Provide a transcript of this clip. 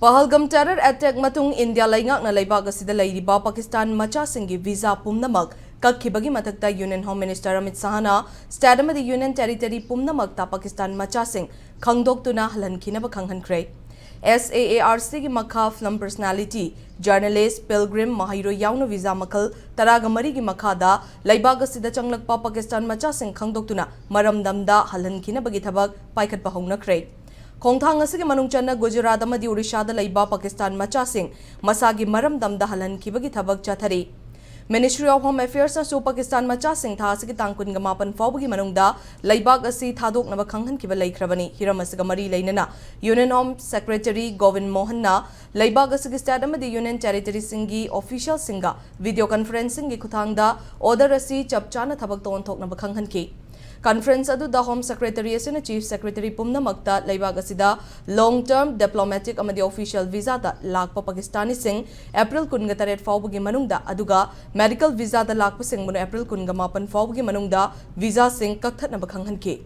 पहलगम terror attack मतुंग India लैंगाकना लैबाक असिदा लैरिबा पाकिस्तान मचासिंगी वीजा पुमनमक कक्खिबगी मथक्ता यूनियन होम मिनिस्टर अमित शाहना स्टेट अमदी यूनियन टेरिटरी पुमनमक्ता पाकिस्तान मचासिंग खंगदोक्तुना हलनखिनब खंगहनख्रे। SHAH की मखा फिल्म पर्सनालिटी जर्नलिस्ट पिलग्रिम महिरो याउन वीजा मखल तरागमरी की मखादा लैबाक असिदा चंगलकपा पाकिस्तान मचासिंग खंगदोक्तुना मरमदमदा हलनखिनबगी थबक पाइखटपा हौनख्रे। खोंथांग असगी मनुंग चन्ना गुजरात अमदी ओडिशादा लैबा पाकिस्तान मचासिंग मसागी मरमदमदा हलनखिबगी थबक चथरी। मिनिस्ट्री ऑफ होम अफेयर्स असु पाकिस्तान मचासिंग थासगी तांग 19 फाउबगी मनुंगदा लैबाक असि थादोकनबा खंगहनखिबा लैख्रबनी। हिरम असगा मरी लैनना यूनियन होम सेक्रेटरी गोविंद मोहनना लैबाक असगी स्टेट अमदी यूनियन टेरिटरी सिंगी ऑफिशियल सिंगा वीडियो कॉन्फ्रेंसिंग की खुथांगदा ऑर्डर असि चपचाना थबक तोनथोकनबा खंगहनखि। कॉन्फ्रेंस अदुदा होम सेक्रेटरी असिना चीफ सेक्रेटरी पुमनमक्ता लैबाक असिदा लॉन्ग टर्म डिप्लोमेटिक अमदी ऑफिशियल वीजादा लाकपा पाकिस्तानी सिंग अप्रैल 19 फाउबगी मनुंगदा अदुगा मेडिकल वीजादा लाकपा सिंग मुन अप्रैल 19 फाउबगी मनुंगदा वीजा सिंग कक्थनबा खंगहनखि।